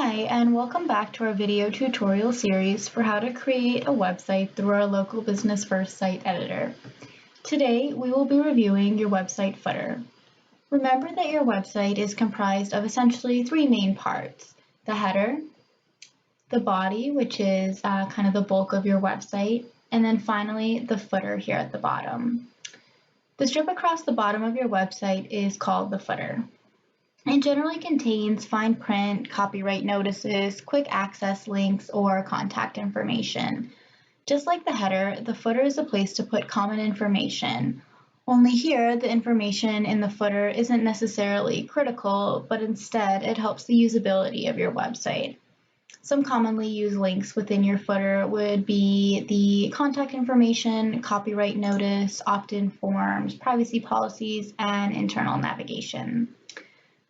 Hi, and welcome back to our video tutorial series for how to create a website through our local business first site editor. Today, we will be reviewing your website footer. Remember that your website is comprised of essentially three main parts: the header, the body, which is kind of the bulk of your website, and then finally the footer here at the bottom. The strip across the bottom of your website is called the footer. It generally contains fine print, copyright notices, quick access links, or contact information. Just like the header, the footer is a place to put common information. Only here, the information in the footer isn't necessarily critical, but instead it helps the usability of your website. Some commonly used links within your footer would be the contact information, copyright notice, opt-in forms, privacy policies, and internal navigation.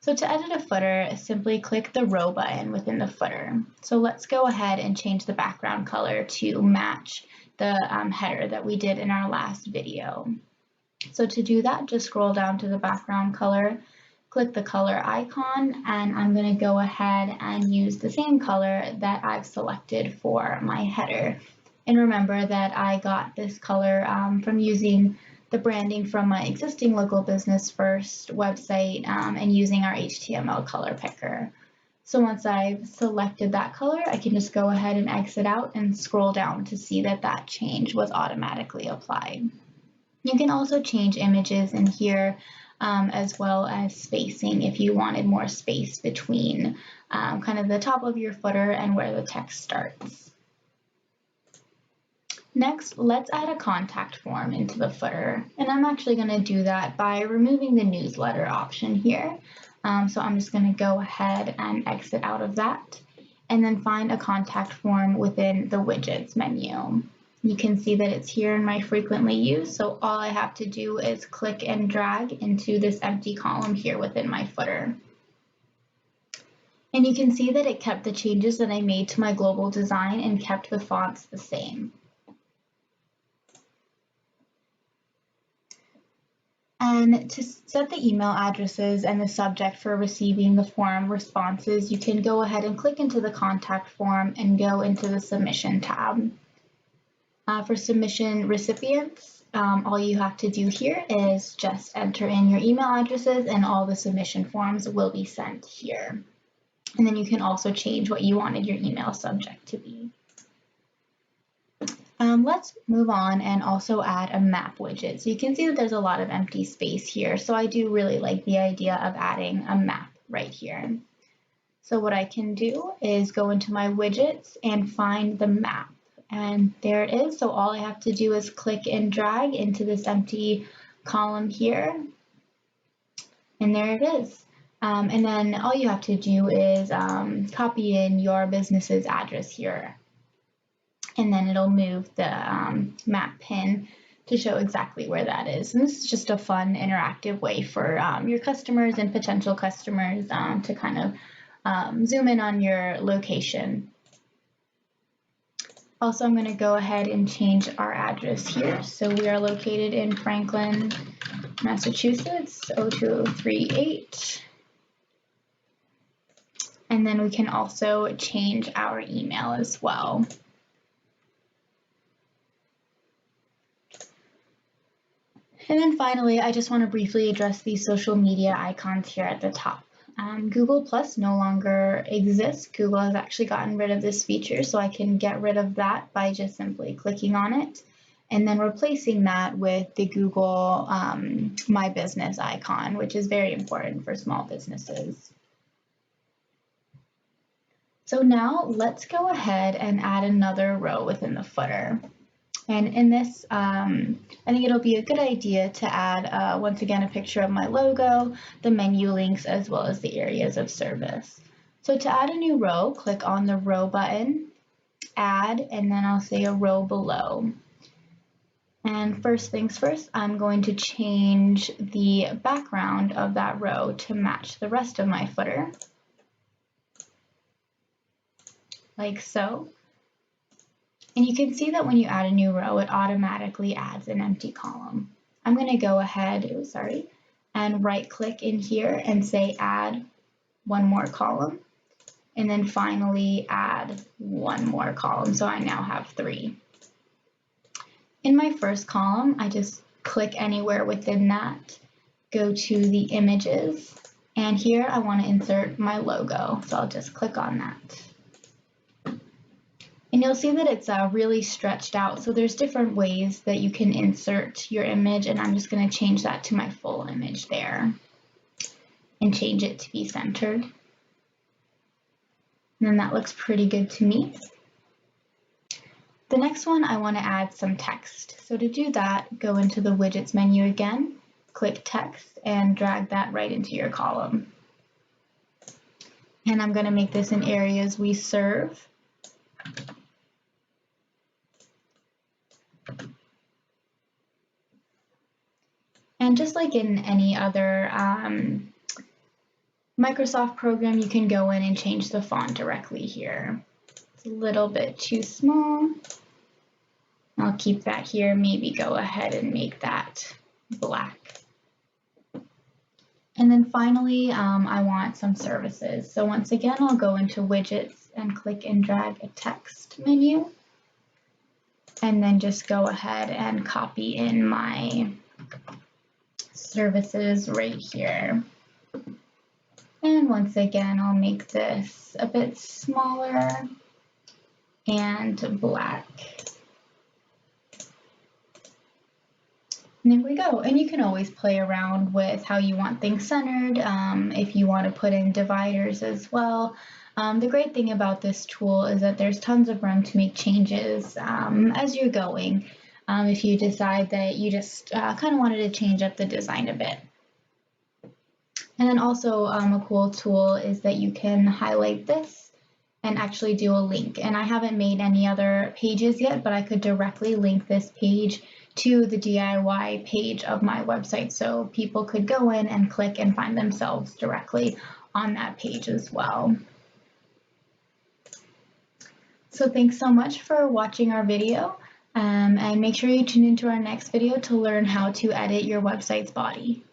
So to edit a footer, simply click the row button within the footer. So let's go ahead and change the background color to match the header that we did in our last video. So to do that, just scroll down to the background color, click the color icon, and I'm going to go ahead and use the same color that I've selected for my header. And remember that I got this color from using the branding from my existing local business first website and using our HTML color picker. So once I've selected that color, I can just go ahead and exit out and scroll down to see that that change was automatically applied. You can also change images in here as well as spacing if you wanted more space between kind of the top of your footer and where the text starts. Next, let's add a contact form into the footer, and I'm actually going to do that by removing the newsletter option here. So I'm just going to go ahead and exit out of that, and then find a contact form within the widgets menu. You can see that it's here in my frequently used, so all I have to do is click and drag into this empty column here within my footer. And you can see that it kept the changes that I made to my global design and kept the fonts the same. And to set the email addresses and the subject for receiving the form responses, you can go ahead and click into the contact form and go into the submission tab. For submission recipients, all you have to do here is just enter in your email addresses and all the submission forms will be sent here. And then you can also change what you wanted your email subject to be. Let's move on and also add a map widget. So you can see that there's a lot of empty space here. So I do really like the idea of adding a map right here. So what I can do is go into my widgets and find the map. And there it is. So all I have to do is click and drag into this empty column here. And there it is. And then all you have to do is copy in your business's address here. And then it'll move the map pin to show exactly where that is. And this is just a fun, interactive way for your customers and potential customers to kind of zoom in on your location. Also, I'm going to go ahead and change our address here. So we are located in Franklin, Massachusetts, 02038. And then we can also change our email as well. And then finally, I just want to briefly address these social media icons here at the top. Google Plus no longer exists. Google has actually gotten rid of this feature, so I can get rid of that by just simply clicking on it and then replacing that with the Google My Business icon, which is very important for small businesses. So now let's go ahead and add another row within the footer. And in this, I think it'll be a good idea to add, once again, a picture of my logo, the menu links, as well as the areas of service. So to add a new row, click on the row button, add, and then I'll say a row below. And first things first, I'm going to change the background of that row to match the rest of my footer, like so. And you can see that when you add a new row, it automatically adds an empty column. I'm going to go ahead, and right click in here and say add one more column. and then finally add one more column. So I now have 3. In my first column, I just click anywhere within that, go to the images, and here I want to insert my logo. So I'll just click on that. And you'll see that it's really stretched out. So there's different ways that you can insert your image, and I'm just going to change that to my full image there and change it to be centered. And then that looks pretty good to me. The next one, I want to add some text. So to do that, go into the widgets menu again, click text, and drag that right into your column. And I'm going to make this in areas we serve. And just like in any other Microsoft program, you can go in and change the font directly here. It's a little bit too small. I'll keep that here, maybe go ahead and make that black. And then finally, I want some services. So once again, I'll go into widgets and click and drag a text menu. And then just go ahead and copy in my services right here. And once again, I'll make this a bit smaller and black. And there we go. And you can always play around with how you want things centered, if you want to put in dividers as well. The great thing about this tool is that there's tons of room to make changes as you're going. If you decide that you just kind of wanted to change up the design a bit. And then also a cool tool is that you can highlight this and actually do a link. And I haven't made any other pages yet, but I could directly link this page to the DIY page of my website. So people could go in and click and find themselves directly on that page as well. So thanks so much for watching our video. And make sure you tune into our next video to learn how to edit your website's body.